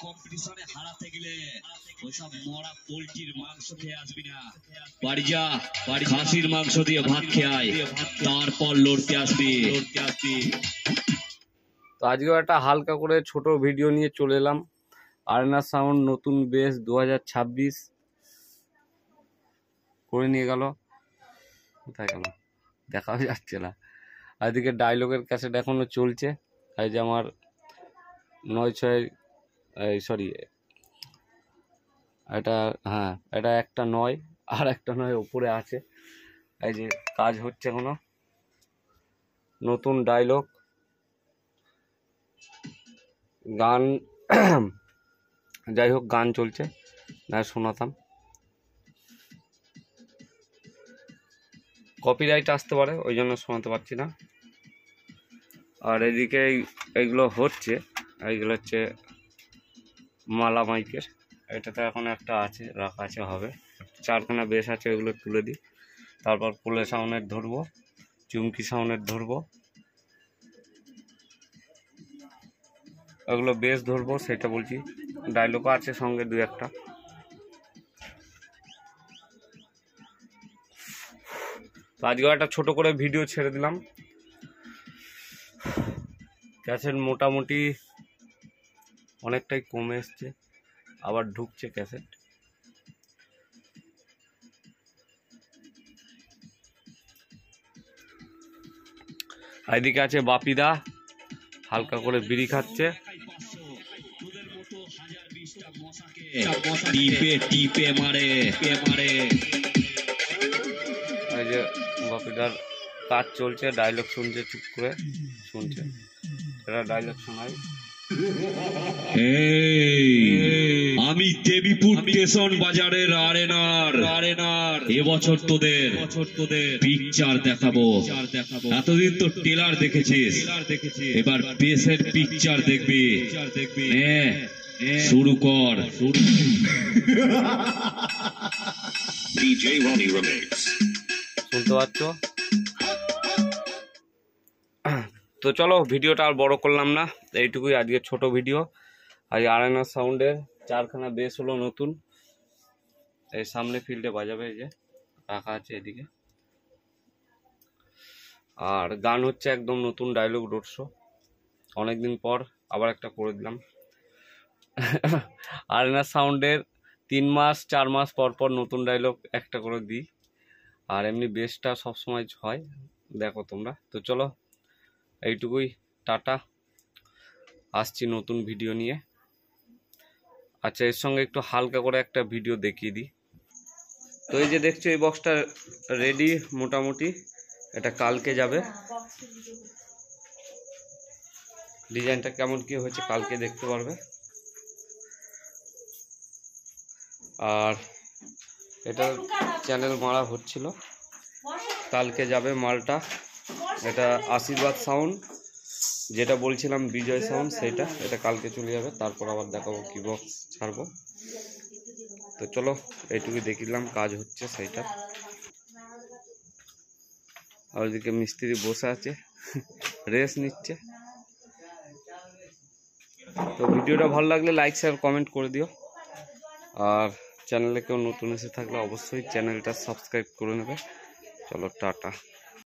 কম্পিটিশনে হারাতে গেলে ওইসব মরা পোল্ট্রির মাংস খেয়ে আসবি না, বাড়ি যা, খাসির মাংস দিয়ে ভাত খেয়ে আয়, তারপর লড়তে আসবি। তো আজকেও একটা হালকা করে ছোট ভিডিও নিয়ে চলে এলাম। আরেনা সাউন্ড নতুন বেস 2026 করে নিয়ে গেল, কোথায় গেল দেখা যাচ্ছে না। আজকে ডায়লগের ক্যাসেট এখনো চলছে। এই যে আমার 9/6 এটা, হ্যাঁ এটা একটা 9 আর একটা 9 উপরে আছে। এই যে কাজ হচ্ছে এখনো, নতুন ডায়লগ গান যাই হোক গান চলছে, না শোনাতাম, কপিরাইট আসতে পারে ওই জন্য শোনাতে পারছি না। আর এদিকে এইগুলো হচ্ছে, এইগুলো হচ্ছে মালা মাইকের, এটাতে এখন একটা আছে রাখা আছে, হবে 4খানা বেশ আছে, ওইগুলো তুলে দিই, তারপর পোলে সাউন্ডের ধরবো, চুমকি সাউন্ডের ধরবো, ওগুলো বেশ ধরবো, সেটা বলছি। ডায়লগও আছে সঙ্গে 2-1টা। তো আজকেও একটা ছোট করে ভিডিও ছেড়ে দিলাম। ক্যাসেট মোটামুটি অনেকটাই কমে এসছে, আবার ঢুকছে ক্যাসেট। এদিকে আছে বাপিদা, হালকা করে বিড়ি খাচ্ছে। টিপে মারে। এই যে বাপিদার কাজ চলছে, ডায়লগ শুনছে, চুপ করে শুনছে, এরা ডায়লগ শোনায়। আমি দেবীপুর স্টেশন বাজারের আরেনার এবছর তোদের পিকচার দেখাবো। এতদিন তো টেলার দেখেছিস, এবার বেসের পিকচার দেখবি। শুরু কর। শুনতে পাচ্ছ? তো চলো ভিডিওটা আর বড় করলাম না, এইটুকুই আজকে ছোট ভিডিও। আজ আরেনা সাউন্ডের 4খানা বেস হলো নতুন, এই সামনে ফিল্ডে বাজাবে, এই যে রাখা আছে এদিকে। আর গান হচ্ছে একদম নতুন ডায়লগ রোড শো, অনেকদিন পর আবার একটা করে দিলাম। আরেনা সাউন্ডের 3 মাস 4 মাস পর পর নতুন ডায়লগ একটা করে দিই, আর এমনি বেসটা সবসময় হয়, দেখো তোমরা। তো চলো এইটুকুই, টাটা, আসছি নতুন ভিডিও নিয়ে। আচ্ছা, এর সঙ্গে একটু হালকা করে একটা ভিডিও দেখিয়ে দিই। তো এই যে দেখছো এই বক্সটা রেডি মোটামুটি, এটা কালকে যাবে। ডিজাইনটা কেমন কি হয়েছে কালকে দেখতে পারবে। আর এটা চ্যানেল মারা হচ্ছিল, কালকে যাবে মালটা। এটা আশীর্বাদ সাউন্ড, যেটা বলছিলাম বিজয় সাউন্ড, সেটা এটা কালকে চলে যাবে, তারপর আবার দেখাবো কি বক্স ছাড়বো। তো চলো এইটুকুই দেখিলাম, কাজ হচ্ছে সেইটা। আর ওইদিকে মিস্ত্রি বসে আছে, রেস্ট নিচ্ছে। তো ভিডিওটা ভালো লাগলে লাইক শেয়ার কমেন্ট করে দিও, আর চ্যানেলে কেউ নতুন এসে থাকলে অবশ্যই চ্যানেলটা সাবস্ক্রাইব করে নেবে। চলো টাটা।